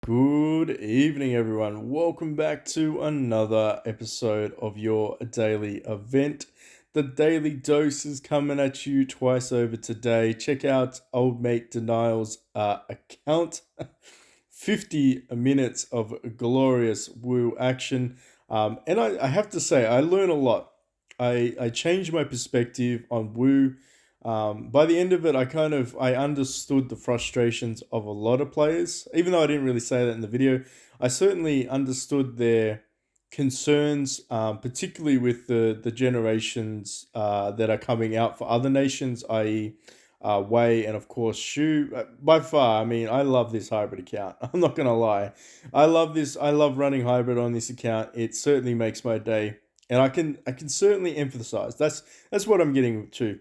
Good evening, everyone. Welcome back to another episode of your daily event. The daily dose is coming at you twice over today. Check out old mate Denial's account. 50 minutes of glorious woo action. And I have to say, I learn a lot. I changed my perspective on woo. By the end of it, I understood the frustrations of a lot of players. Even though I didn't really say that in the video, I certainly understood their concerns, particularly with the generations that are coming out for other nations, i.e., Wei and of course Shu. By far, I mean, I love this hybrid account. I'm not gonna lie, I love this. I love running hybrid on this account. It certainly makes my day, and I can certainly emphasize that's what I'm getting to.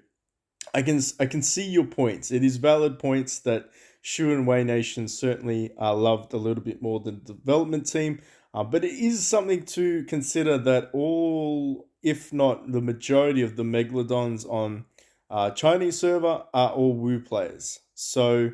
I can see your points. It is valid points that Shu and Wei Nation certainly are loved a little bit more than the development team. But it is something to consider that all, if not the majority of the Megalodons on Chinese server are all Wu players. So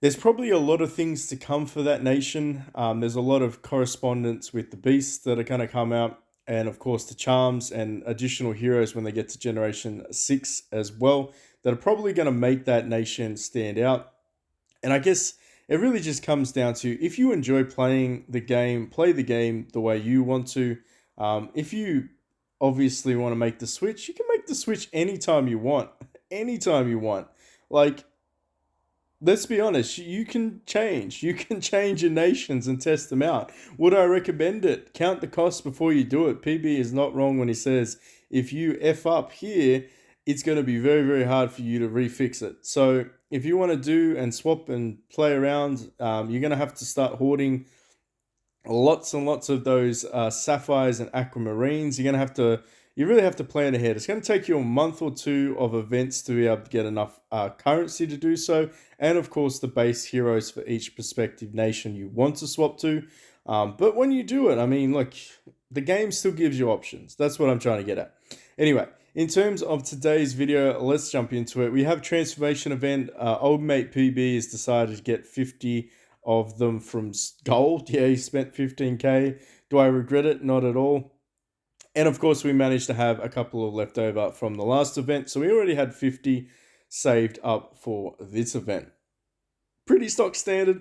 there's probably a lot of things to come for that nation. There's a lot of correspondence with the beasts that are going to come out, and of course the charms and additional heroes when they get to Generation 6 as well, that are probably going to make that nation stand out. And I guess it really just comes down to, if you enjoy playing the game, play the game the way you want to. If you obviously want to make the switch, you can make the switch anytime you want. Anytime you want. Like, let's be honest, you can change. You can change your nations and test them out. Would I recommend it? Count the costs before you do it. PB is not wrong when he says if you F up here, it's going to be very, very hard for you to refix it. So if you want to do and swap and play around, you're going to have to start hoarding lots and lots of those sapphires and aquamarines. You really have to plan ahead. It's going to take you a month or two of events to be able to get enough currency to do so, and of course the base heroes for each prospective nation you want to swap to. But when you do it, I mean, look, the game still gives you options. That's what I'm trying to get at. Anyway, in terms of today's video, let's jump into it. We have transformation event. Old mate PB has decided to get 50 of them from gold. Yeah, he spent 15k. Do I regret it? Not at all. And of course, we managed to have a couple of leftover from the last event. So we already had 50 saved up for this event. Pretty stock standard.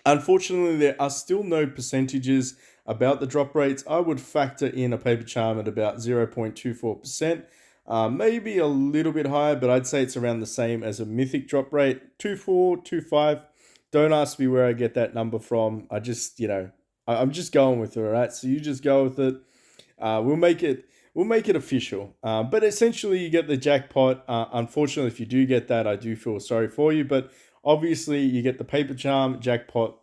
Unfortunately, there are still no percentages about the drop rates. I would factor in a paper charm at about 0.24%. Maybe a little bit higher, but I'd say it's around the same as a mythic drop rate. 2.4, 2.5. Don't ask me where I get that number from. I'm just going with it, all right? So you just go with it. We'll make it official. But essentially, you get the jackpot. Unfortunately, if you do get that, I do feel sorry for you. But obviously, you get the paper charm jackpot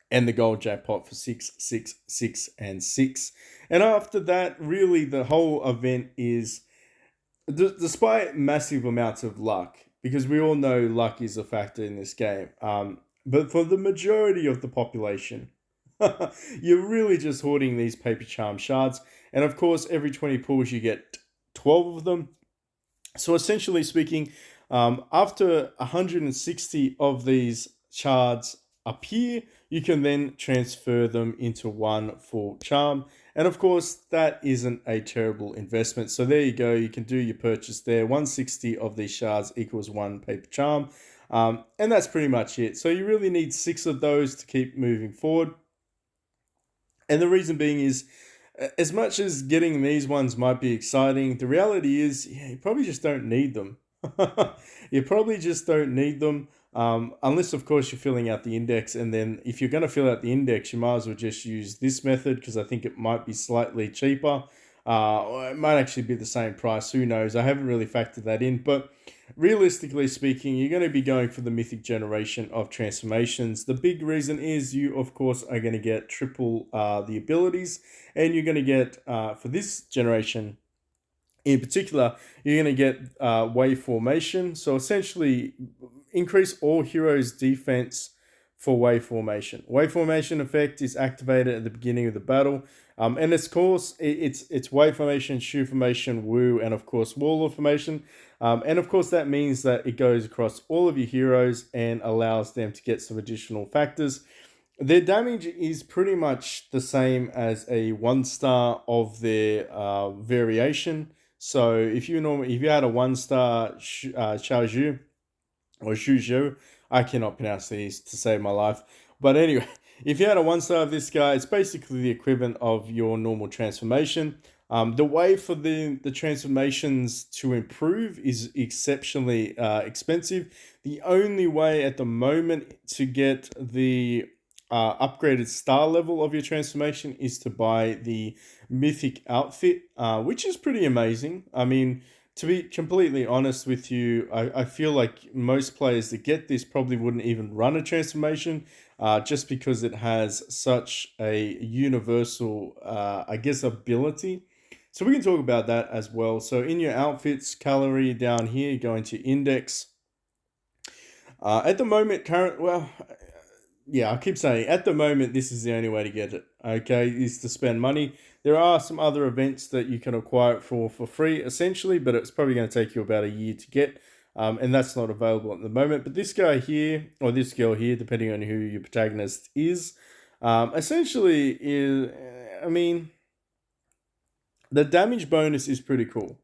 and the gold jackpot for 6, 6, 6, and 6. And after that, really, the whole event is, despite massive amounts of luck, because we all know luck is a factor in this game. But for the majority of the population, you're really just hoarding these paper charm shards. And of course, every 20 pulls, you get 12 of them. So essentially speaking, after 160 of these shards appear, you can then transfer them into one full charm. And of course, that isn't a terrible investment. So there you go. You can do your purchase there. 160 of these shards equals one paper charm. And that's pretty much it. So you really need 6 of those to keep moving forward. And the reason being is, as much as getting these ones might be exciting, the reality is, yeah, you probably just don't need them. You probably just don't need them, unless, of course, you're filling out the index. And then if you're going to fill out the index, you might as well just use this method, because I think it might be slightly cheaper. Or it might actually be the same price. Who knows? I haven't really factored that in. But realistically speaking, you're going to be going for the mythic generation of transformations. The big reason is you, of course, are going to get triple the abilities. And you're going to get, for this generation in particular, you're going to get wave formation. So essentially, increase all heroes' defense for wave formation. Wave formation effect is activated at the beginning of the battle. And of course, it's wave formation, Shu formation, Wu, and of course, Warlord formation. And of course, that means that it goes across all of your heroes and allows them to get some additional factors. Their damage is pretty much the same as a 1 star of their variation. So if you had a 1 star Xiaozhu or Shuju, I cannot pronounce these to save my life. But anyway, if you had a 1 star of this guy, it's basically the equivalent of your normal transformation. The way for the transformations to improve is exceptionally expensive. The only way at the moment to get the upgraded star level of your transformation is to buy the Mythic outfit, which is pretty amazing. I mean, to be completely honest with you, I feel like most players that get this probably wouldn't even run a transformation, just because it has such a universal, I guess, ability. So we can talk about that as well. So in your outfits calorie down here, go into index. At the moment, yeah, I keep saying at the moment this is the only way to get it. Okay, is to spend money. There are some other events that you can acquire it for free, essentially, but it's probably going to take you about a year to get, and that's not available at the moment. But this guy here, or this girl here, depending on who your protagonist is, essentially is, I mean, the damage bonus is pretty cool.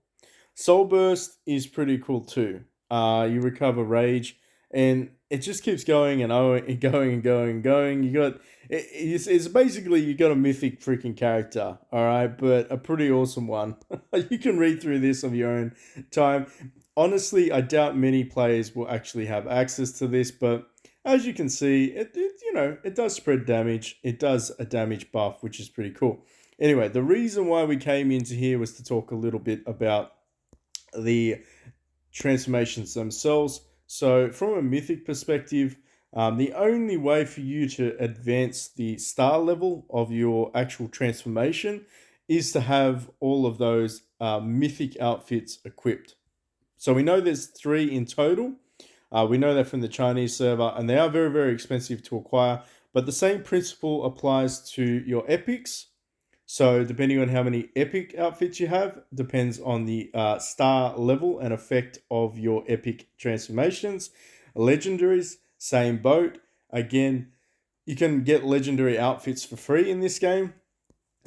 Soul Burst is pretty cool too. You recover rage, and it just keeps going and going and going and going. It's basically you got a mythic freaking character, all right, but a pretty awesome one. You can read through this of your own time. Honestly, I doubt many players will actually have access to this, but as you can see, it does spread damage. It does a damage buff, which is pretty cool. Anyway, the reason why we came into here was to talk a little bit about the transformations themselves. So, from a mythic perspective, the only way for you to advance the star level of your actual transformation is to have all of those mythic outfits equipped. So, we know there's 3 in total. We know that from the Chinese server, and they are very, very expensive to acquire. But the same principle applies to your epics. So depending on how many epic outfits you have, depends on the star level and effect of your epic transformations. Legendaries, same boat. Again, you can get legendary outfits for free in this game.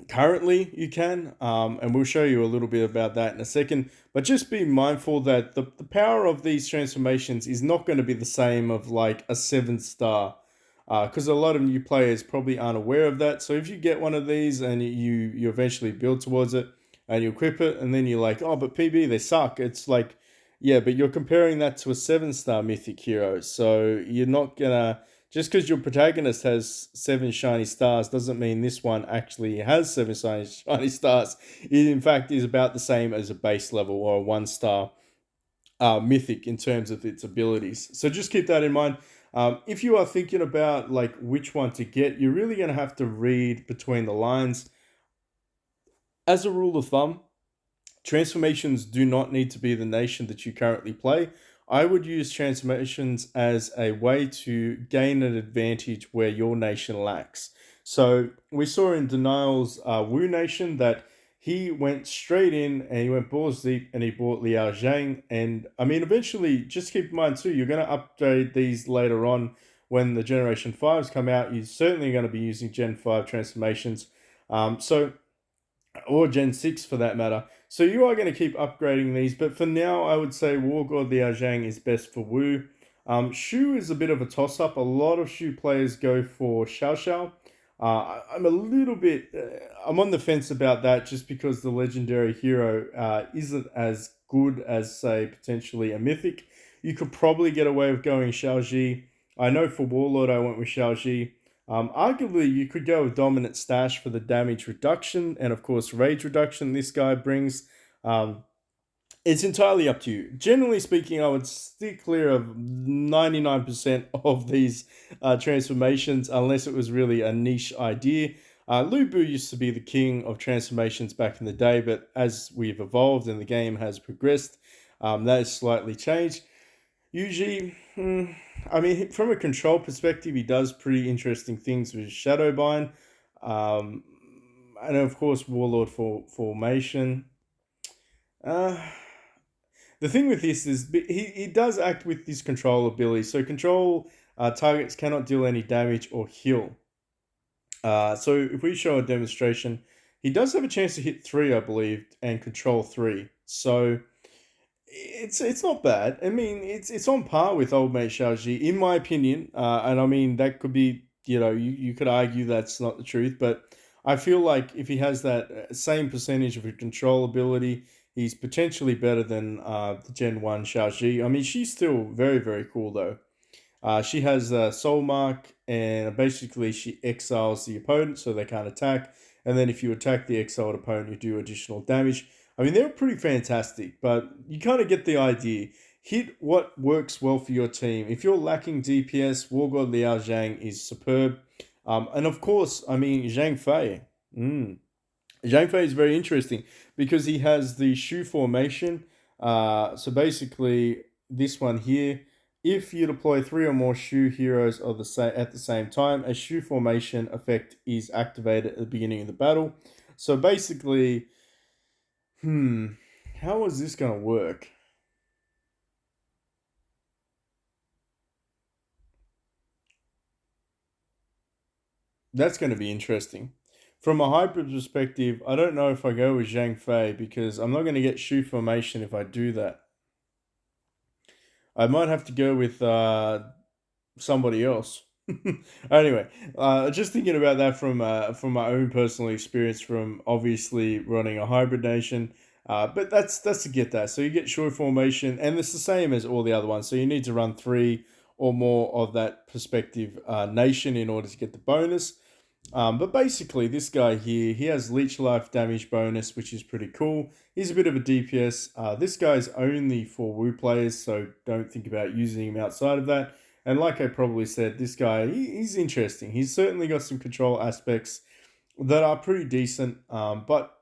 Currently, you can, and we'll show you a little bit about that in a second. But just be mindful that the power of these transformations is not going to be the same of like a 7 star, because a lot of new players probably aren't aware of that. So if you get one of these and you eventually build towards it and you equip it, and then you're like, oh, but PB, they suck. It's like, yeah, but you're comparing that to a 7 star mythic hero, so you're not gonna, just because your protagonist has 7 shiny stars doesn't mean this one actually has 7 shiny stars. It in fact is about the same as a base level or a 1 star mythic in terms of its abilities. So just keep that in mind. If you are thinking about like which one to get, you're really going to have to read between the lines. As a rule of thumb, transformations do not need to be the nation that you currently play. I would use transformations as a way to gain an advantage where your nation lacks. So we saw in Denial's Wu Nation that he went straight in and he went balls deep and he bought Liao Zhang. And I mean, eventually, just keep in mind too, you're going to upgrade these later on when the Generation 5s come out. You're certainly going to be using Gen 5 transformations. Or Gen 6 for that matter. So you are going to keep upgrading these, but for now, I would say War God Liao Zhang is best for Wu. Shu is a bit of a toss-up. A lot of Shu players go for Xiao Xiao. I'm a little bit, I'm on the fence about that just because the legendary hero isn't as good as, say, potentially a mythic. You could probably get away with going Xiaoji. I know for Warlord I went with Xiaoji. Arguably, you could go with Dominant Stash for the damage reduction and, of course, rage reduction this guy brings. It's entirely up to you. Generally speaking, I would steer clear of 99% of these transformations unless it was really a niche idea. Lu Bu used to be the king of transformations back in the day, but as we've evolved and the game has progressed, that has slightly changed. Usually, I mean, from a control perspective, he does pretty interesting things with Shadowbind, um, and of course Warlord for formation. Uh, the thing with this is he does act with this control ability. So control targets cannot deal any damage or heal. So if we show a demonstration, he does have a chance to hit three, I believe, and control three. So it's not bad. I mean, it's on par with old mate Xiaoji, in my opinion. And I mean that could be, you could argue that's not the truth, but I feel like if he has that same percentage of control ability, he's potentially better than the Gen One Xiaoji. I mean, she's still very very cool though. She has a soul mark, and basically she exiles the opponent so they can't attack. And then if you attack the exiled opponent, you do additional damage. I mean, they're pretty fantastic, but you kind of get the idea. Hit what works well for your team. If you're lacking DPS, Wargod Liao Zhang is superb. And of course, I mean, Zhang Fei. Mm. Zhang Fei is very interesting because he has the Shu formation. So basically, this one here, if you deploy three or more Shu heroes of at the same time, a Shu formation effect is activated at the beginning of the battle. So basically, hmm, how is this going to work? That's going to be interesting. From a hybrid perspective, I don't know if I go with Zhang Fei because I'm not going to get Shu formation if I do that. I might have to go with somebody else. Anyway, just thinking about that from my own personal experience from obviously running a hybrid nation. But that's to get that. So you get short formation, and it's the same as all the other ones. So you need to run three or more of that perspective nation in order to get the bonus. But basically, this guy here, he has leech life damage bonus, which is pretty cool. He's a bit of a DPS. This guy's only for Wu players, so don't think about using him outside of that. And like I probably said, this guy, he's interesting. He's certainly got some control aspects that are pretty decent. But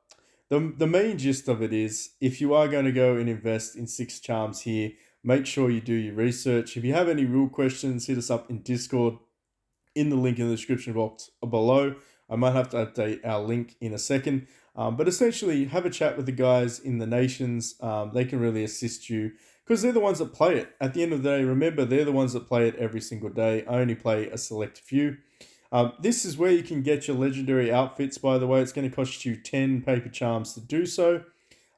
the main gist of it is if you are going to go and invest in six charms here, make sure you do your research. If you have any rule questions, hit us up in Discord in the link in the description box below. I might have to update our link in a second. But essentially, have a chat with the guys in the nations. They can really assist you because they're the ones that play it. At the end of the day, remember, they're the ones that play it every single day. I only play a select few. This is where you can get your legendary outfits, by the way. It's going to cost you 10 paper charms to do so.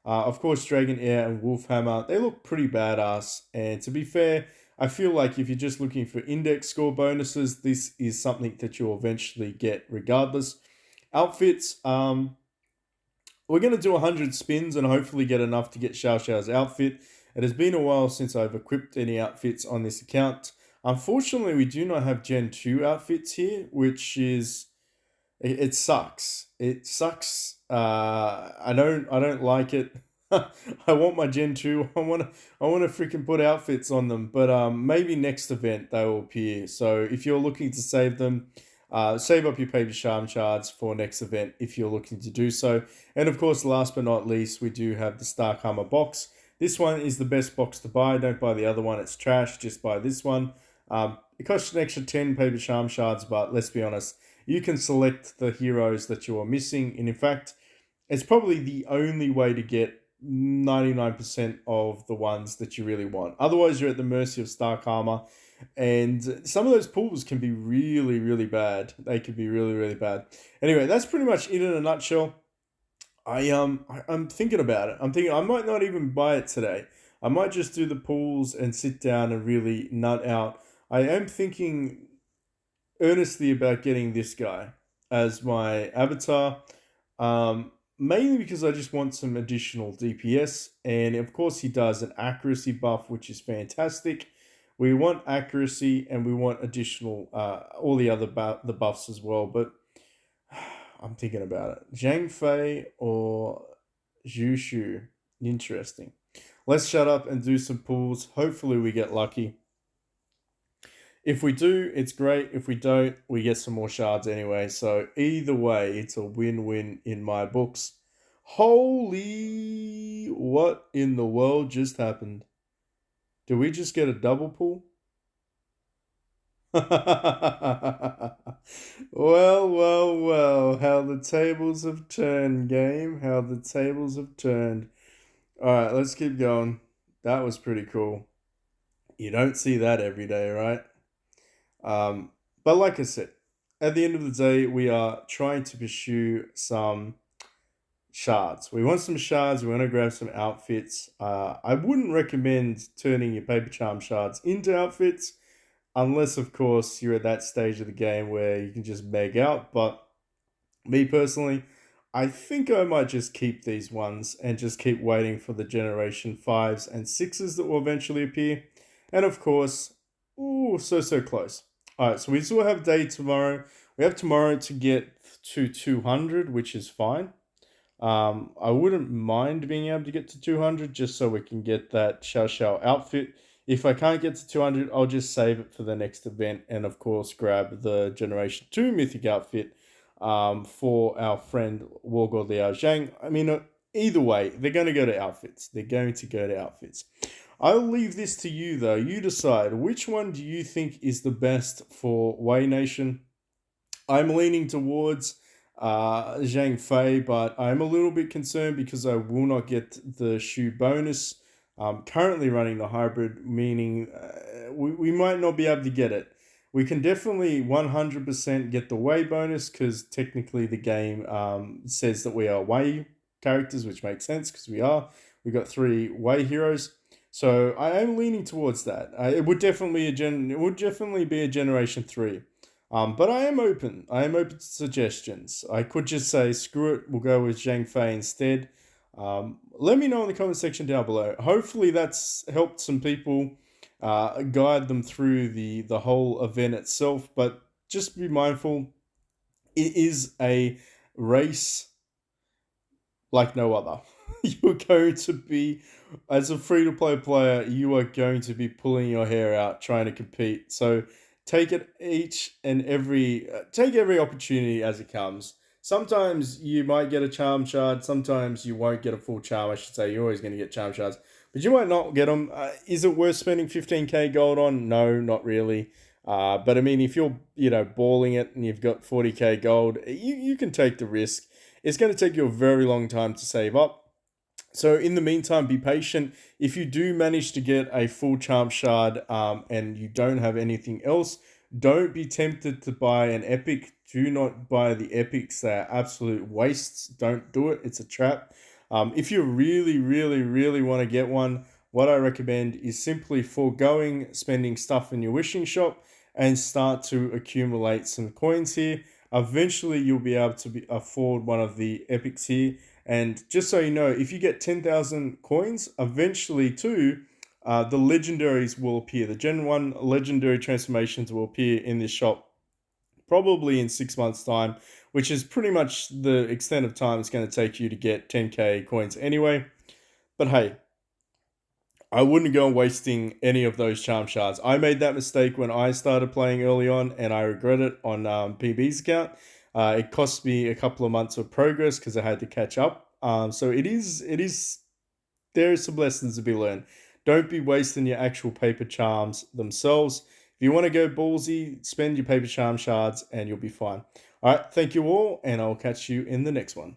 Of course, Dragon Air and Wolfhammer, they look pretty badass. And to be fair, I feel like if you're just looking for index score bonuses, this is something that you'll eventually get regardless. Outfits, we're going to do 100 spins and hopefully get enough to get Xiao Xiao's outfit. It has been a while since I've equipped any outfits on this account. Unfortunately, we do not have Gen 2 outfits here, which is it sucks. It sucks. I don't like it. I want my Gen 2. I want to freaking put outfits on them. But maybe next event they will appear. So if you're looking to save them, save up your paper charm shards for next event if you're looking to do so. And of course, last but not least, we do have the Stark Armor box. This one is the best box to buy. Don't buy the other one. It's trash. Just buy this one. It costs an extra 10 paper charm shards, but let's be honest, you can select the heroes that you are missing. And in fact, it's probably the only way to get 99% of the ones that you really want. Otherwise, you're at the mercy of Stark Armor. And some of those pools can be really, really bad. They can be really, really bad. Anyway, that's pretty much it in a nutshell. I'm thinking about it. I'm thinking I might not even buy it today. I might just do the pools and sit down and really nut out. I am thinking earnestly about getting this guy as my avatar. Mainly because I just want some additional DPS, and of course he does an accuracy buff, which is fantastic. We want accuracy, and we want additional all the other the buffs as well. But I'm thinking about it: Zhang Fei or Zhu Shu. Interesting. Let's shut up and do some pulls. Hopefully, we get lucky. If we do, it's great. If we don't, we get some more shards anyway. So either way, it's a win-win in my books. Holy, what in the world just happened? Do we just get a double pull? Well, how the tables have turned, game. How the tables have turned. All right, let's keep going. That was pretty cool. You don't see that every day, right? Um, but like I said, at the end of the day, we are trying to pursue some shards. We want some shards. We want to grab some outfits. I wouldn't recommend turning your paper charm shards into outfits, unless, of course, you're at that stage of the game where you can just meg out. But me personally, I think I might just keep these ones and just keep waiting for the Generation 5s and 6s that will eventually appear. And of course, ooh, so close. Alright, so we still have day tomorrow. We have tomorrow to get to 200, which is fine. I wouldn't mind being able to get to 200 just so we can get that Xiao outfit. If I can't get to 200, I'll just save it for the next event and, of course, grab the Generation 2 Mythic outfit for our friend Wargod Liao Zhang. I mean, either way, they're going to go to outfits. They're going to go to outfits. I'll leave this to you, though. You decide. Which one do you think is the best for Wei Nation? I'm leaning towards Zhang Fei, but I'm a little bit concerned because I will not get the shoe bonus. Currently running the hybrid, meaning we might not be able to get it. We can definitely 100% get the Wei bonus because technically the game says that we are Wei characters, which makes sense because we are. We've got 3 Wei heroes. So I am leaning towards that. It would definitely be a Generation 3. But I am open. I am open to suggestions. I could just say, screw it, we'll go with Zhang Fei instead. Let me know in the comment section down below. Hopefully that's helped some people guide them through the whole event itself. But just be mindful, it is a race like no other. You're going to be, as a free to play player, you are going to be pulling your hair out trying to compete. So take it take every opportunity as it comes. Sometimes you might get a charm shard. Sometimes you won't get a full charm. I should say you're always going to get charm shards, but you might not get them. Is it worth spending 15k gold on? No, not really. But I mean, if you're balling it and you've got 40k gold, you can take the risk. It's going to take you a very long time to save up. So in the meantime, be patient. If you do manage to get a full charm shard and you don't have anything else, don't be tempted to buy an epic. Do not buy the epics. They're absolute wastes. Don't do it. It's a trap. If you really want to get one, what I recommend is simply foregoing spending stuff in your wishing shop and start to accumulate some coins here. Eventually, you'll be able to afford one of the epics here. And just so you know, if you get 10,000 coins, eventually too, the legendaries will appear. The Gen 1 legendary transformations will appear in this shop probably in 6 months' time, which is pretty much the extent of time it's going to take you to get 10k coins anyway. But hey, I wouldn't go wasting any of those charm shards. I made that mistake when I started playing early on, and I regret it on PB's account. It cost me a couple of months of progress because I had to catch up. So there is some lessons to be learned. Don't be wasting your actual paper charms themselves. If you want to go ballsy, spend your paper charm shards and you'll be fine. All right, thank you all, and I'll catch you in the next one.